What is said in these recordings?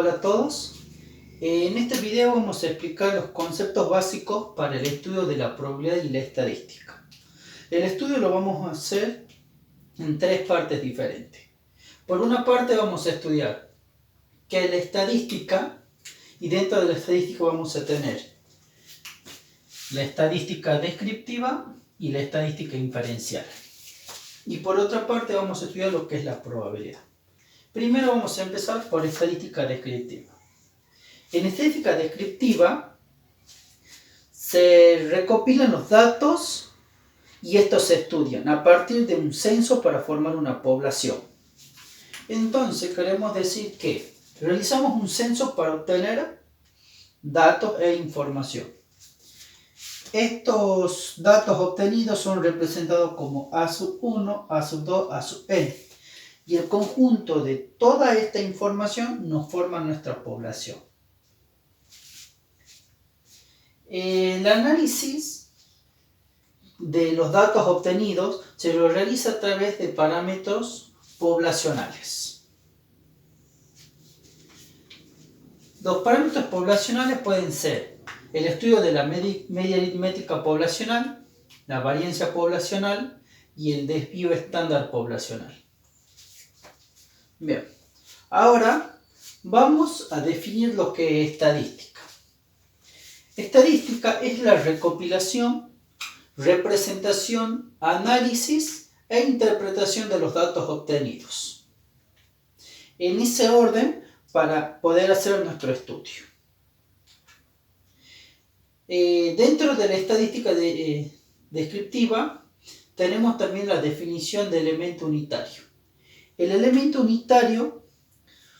Hola a todos. En este video vamos a explicar los conceptos básicos para el estudio de la probabilidad y la estadística. El estudio lo vamos a hacer en tres partes diferentes. Por una parte vamos a estudiar qué es la estadística, y dentro de la estadística vamos a tener la estadística descriptiva y la estadística inferencial. Y por otra parte vamos a estudiar lo que es la probabilidad. Primero vamos a empezar por estadística descriptiva. En estadística descriptiva se recopilan los datos y estos se estudian a partir de un censo para formar una población. Entonces queremos decir que realizamos un censo para obtener datos e información. Estos datos obtenidos son representados como A1, A2, A n. Y el conjunto de toda esta información nos forma nuestra población. El análisis de los datos obtenidos se lo realiza a través de parámetros poblacionales. Los parámetros poblacionales pueden ser el estudio de la media aritmética poblacional, la variancia poblacional y el desvío estándar poblacional. Bien, ahora vamos a definir lo que es estadística. Estadística es la recopilación, representación, análisis e interpretación de los datos obtenidos. En ese orden para poder hacer nuestro estudio. Dentro de la estadística descriptiva tenemos también la definición de elemento unitario. El elemento unitario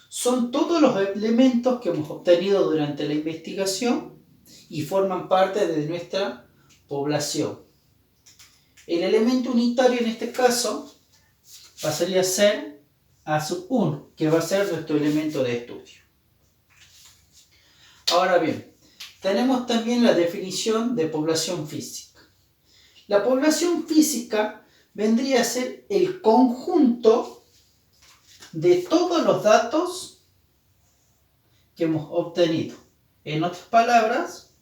son todos los elementos que hemos obtenido durante la investigación y forman parte de nuestra población. El elemento unitario en este caso pasaría a ser A1, que va a ser nuestro elemento de estudio. Ahora bien, tenemos también la definición de población física. La población física vendría a ser el conjunto de todos los datos que hemos obtenido. En otras palabras,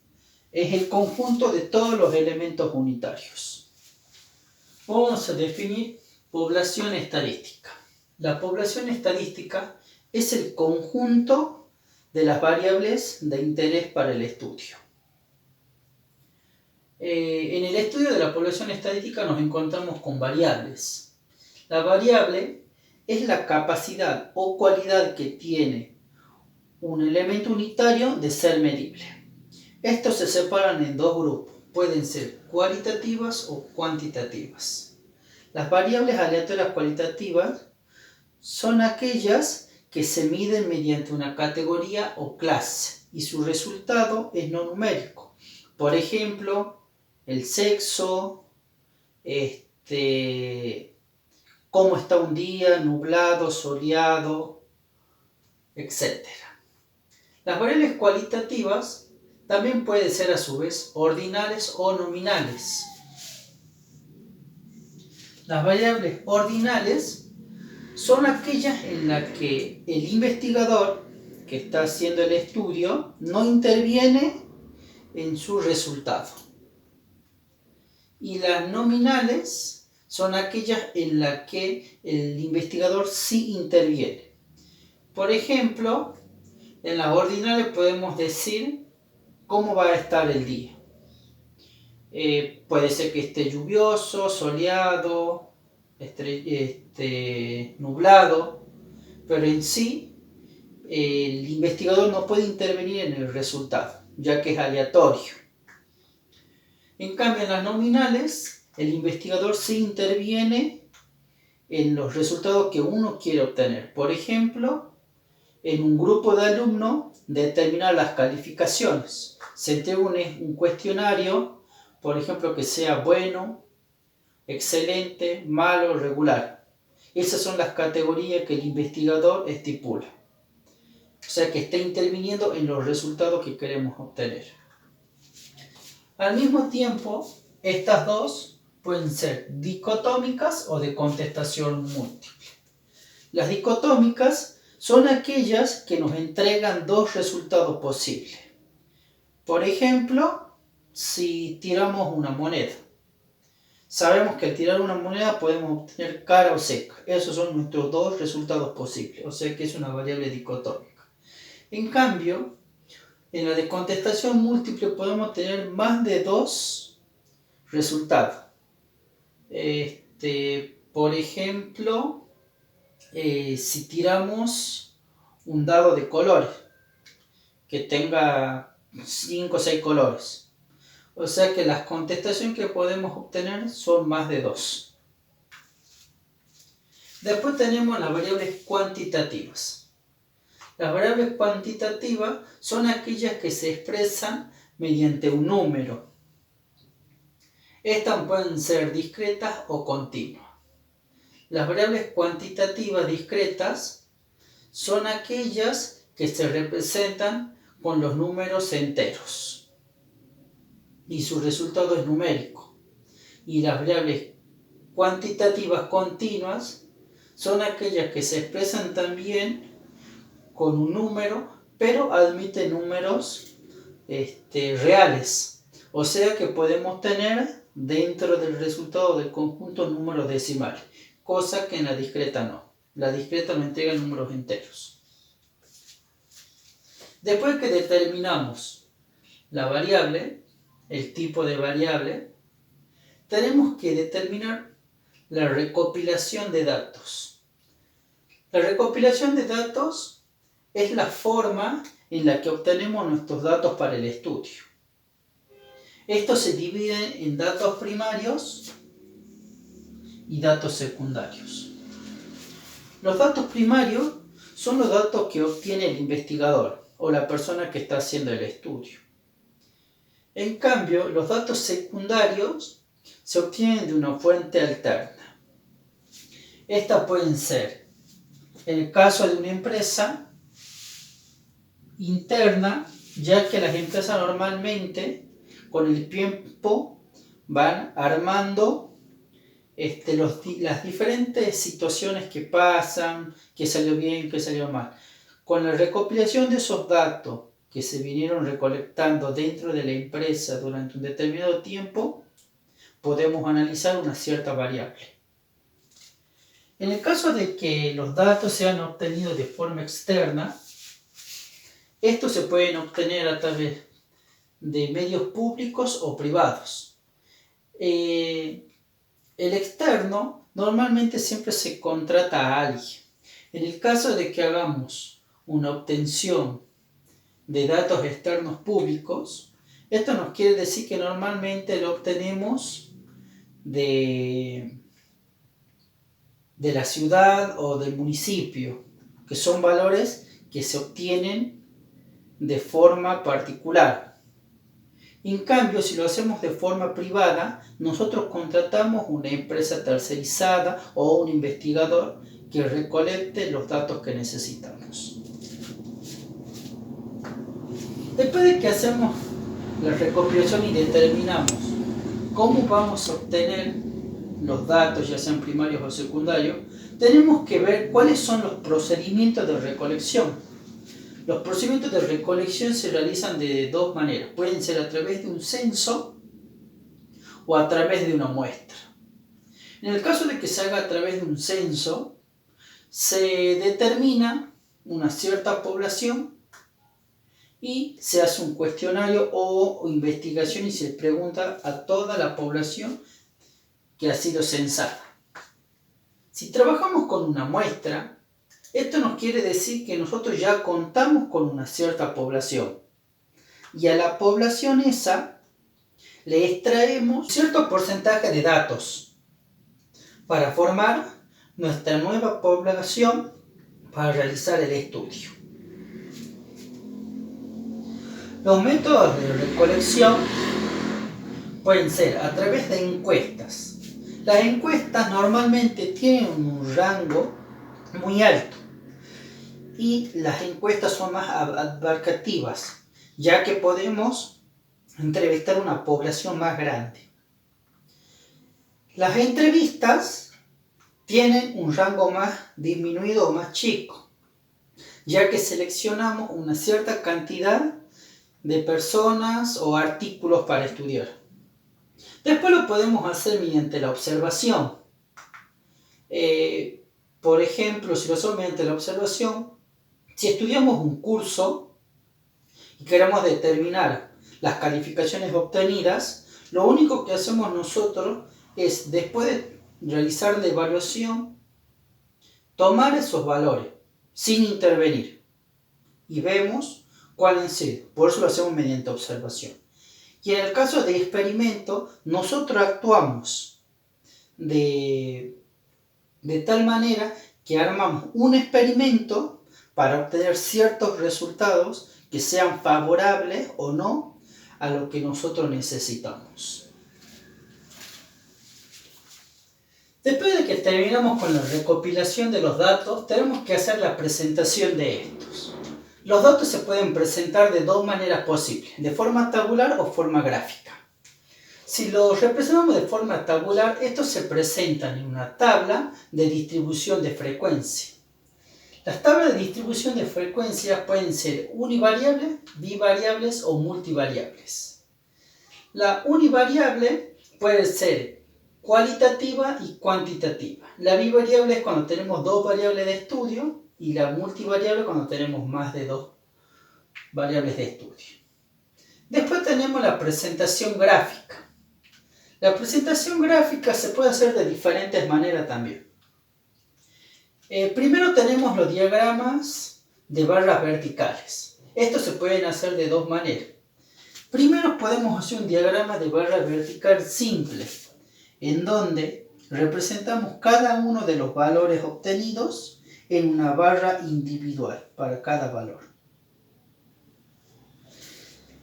es el conjunto de todos los elementos unitarios. Vamos a definir población estadística. La población estadística es el conjunto de las variables de interés para el estudio. En el estudio de la población estadística nos encontramos con variables. La variable es la capacidad o cualidad que tiene un elemento unitario de ser medible. Estos se separan en dos grupos, pueden ser cualitativas o cuantitativas. Las variables aleatorias cualitativas son aquellas que se miden mediante una categoría o clase y su resultado es no numérico. Por ejemplo, el sexo, cómo está un día, nublado, soleado, etc. Las variables cualitativas también pueden ser a su vez ordinales o nominales. Las variables ordinales son aquellas en las que el investigador que está haciendo el estudio no interviene en su resultado. Y las nominales son aquellas en las que el investigador sí interviene. Por ejemplo, en las ordinales podemos decir cómo va a estar el día. Puede ser que esté lluvioso, soleado, nublado, pero en sí el investigador no puede intervenir en el resultado, ya que es aleatorio. En cambio, en las nominales, el investigador sí interviene en los resultados que uno quiere obtener. Por ejemplo, en un grupo de alumnos, determinar las calificaciones. Se entrega un cuestionario, por ejemplo, que sea bueno, excelente, malo, regular. Esas son las categorías que el investigador estipula. O sea que está interviniendo en los resultados que queremos obtener. Al mismo tiempo, estas dos pueden ser dicotómicas o de contestación múltiple. Las dicotómicas son aquellas que nos entregan dos resultados posibles. Por ejemplo, si tiramos una moneda. Sabemos que al tirar una moneda podemos obtener cara o seca. Esos son nuestros dos resultados posibles, o sea que es una variable dicotómica. En cambio, en la de contestación múltiple podemos tener más de dos resultados. Por ejemplo, si tiramos un dado de colores, que tenga 5 o 6 colores. O sea que las contestaciones que podemos obtener son más de 2. Después tenemos las variables cuantitativas. Las variables cuantitativas son aquellas que se expresan mediante un número. Estas pueden ser discretas o continuas. Las variables cuantitativas discretas son aquellas que se representan con los números enteros y su resultado es numérico. Y las variables cuantitativas continuas son aquellas que se expresan también con un número, pero admiten números reales. O sea que podemos tener dentro del resultado del conjunto números decimales, cosa que en la discreta no. La discreta nos entrega números enteros. Después que determinamos la variable, el tipo de variable, tenemos que determinar la recopilación de datos. La recopilación de datos es la forma en la que obtenemos nuestros datos para el estudio. Estos se dividen en datos primarios y datos secundarios. Los datos primarios son los datos que obtiene el investigador o la persona que está haciendo el estudio. En cambio, los datos secundarios se obtienen de una fuente alterna. Estas pueden ser, en el caso de una empresa, interna, ya que las empresas normalmente con el tiempo van armando las diferentes situaciones que pasan, que salió bien, que salió mal. Con la recopilación de esos datos que se vinieron recolectando dentro de la empresa durante un determinado tiempo, podemos analizar una cierta variable. En el caso de que los datos sean obtenidos de forma externa, estos se pueden obtener a través de medios públicos o privados. El externo normalmente siempre se contrata a alguien. En el caso de que hagamos una obtención de datos externos públicos, esto nos quiere decir que normalmente lo obtenemos de la ciudad o del municipio, que son valores que se obtienen de forma particular. En cambio, si lo hacemos de forma privada, nosotros contratamos una empresa tercerizada o un investigador que recolecte los datos que necesitamos. Después de que hacemos la recopilación y determinamos cómo vamos a obtener los datos, ya sean primarios o secundarios, tenemos que ver cuáles son los procedimientos de recolección. Los procedimientos de recolección se realizan de dos maneras. Pueden ser a través de un censo o a través de una muestra. En el caso de que se haga a través de un censo, se determina una cierta población y se hace un cuestionario o investigación y se pregunta a toda la población que ha sido censada. Si trabajamos con una muestra, esto nos quiere decir que nosotros ya contamos con una cierta población y a la población esa le extraemos cierto porcentaje de datos para formar nuestra nueva población para realizar el estudio. Los métodos de recolección pueden ser a través de encuestas. Las encuestas normalmente tienen un rango muy alto y las encuestas son más abarcativas, ya que podemos entrevistar una población más grande. Las entrevistas tienen un rango más disminuido o más chico. ya que seleccionamos una cierta cantidad de personas o artículos para estudiar. Después lo podemos hacer mediante la observación. Por ejemplo, si lo hacemos mediante la observación, si estudiamos un curso y queremos determinar las calificaciones obtenidas, lo único que hacemos nosotros es, después de realizar la evaluación, tomar esos valores sin intervenir y vemos cuál han sido. Por eso lo hacemos mediante observación. Y en el caso de experimento, nosotros actuamos de tal manera que armamos un experimento para obtener ciertos resultados que sean favorables o no a lo que nosotros necesitamos. Después de que terminamos con la recopilación de los datos, tenemos que hacer la presentación de estos. Los datos se pueden presentar de dos maneras posibles, de forma tabular o forma gráfica. Si los representamos de forma tabular, estos se presentan en una tabla de distribución de frecuencia. Las tablas de distribución de frecuencias pueden ser univariables, bivariables o multivariables. La univariable puede ser cualitativa y cuantitativa. La bivariable es cuando tenemos dos variables de estudio y la multivariable cuando tenemos más de dos variables de estudio. Después tenemos la presentación gráfica. La presentación gráfica se puede hacer de diferentes maneras también. Primero tenemos los diagramas de barras verticales. Estos se pueden hacer de dos maneras. Primero podemos hacer un diagrama de barra vertical simple, en donde representamos cada uno de los valores obtenidos en una barra individual para cada valor.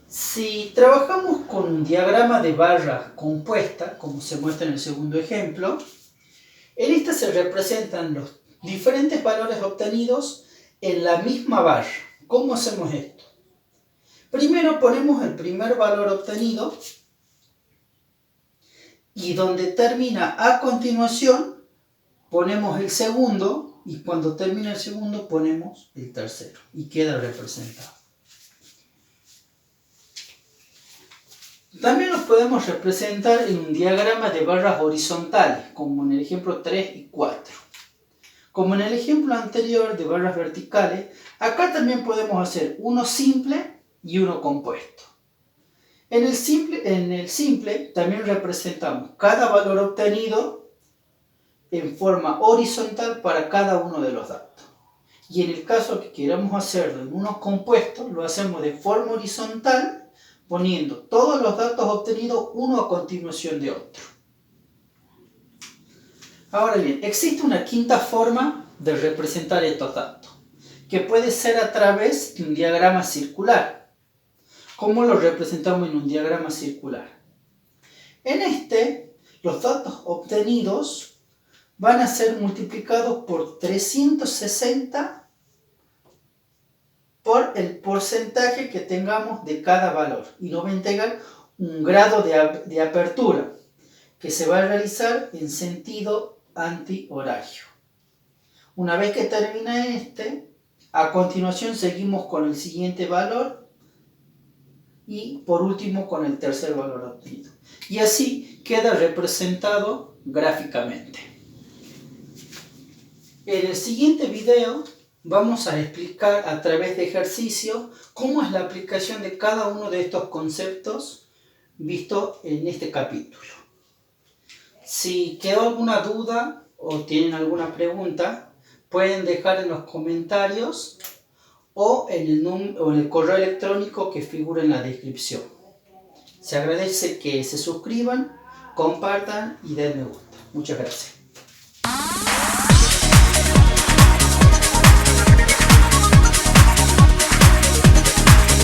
Si trabajamos con un diagrama de barra compuesta, como se muestra en el segundo ejemplo, en esta se representan los diferentes valores obtenidos en la misma barra. ¿Cómo hacemos esto? Primero ponemos el primer valor obtenido y donde termina a continuación ponemos el segundo y cuando termina el segundo ponemos el tercero y queda representado. También los podemos representar en un diagrama de barras horizontales, como en el ejemplo 3 y 4. Como en el ejemplo anterior de barras verticales, acá también podemos hacer uno simple y uno compuesto. En el simple también representamos cada valor obtenido en forma horizontal para cada uno de los datos. Y en el caso que queramos hacerlo en unos compuestos, lo hacemos de forma horizontal, poniendo todos los datos obtenidos uno a continuación de otro. Ahora bien, existe una quinta forma de representar estos datos, que puede ser a través de un diagrama circular. ¿Cómo lo representamos en un diagrama circular? En este, los datos obtenidos van a ser multiplicados por 360 por el porcentaje que tengamos de cada valor y nos va a entregar un grado de apertura que se va a realizar en sentido antihorario. Una vez que termina a continuación seguimos con el siguiente valor y por último con el tercer valor obtenido. Y así queda representado gráficamente. En el siguiente video vamos a explicar a través de ejercicios cómo es la aplicación de cada uno de estos conceptos visto en este capítulo. Si quedó alguna duda o tienen alguna pregunta, pueden dejar en los comentarios o en el correo electrónico que figura en la descripción. Se agradece que se suscriban, compartan y den me gusta. Muchas gracias.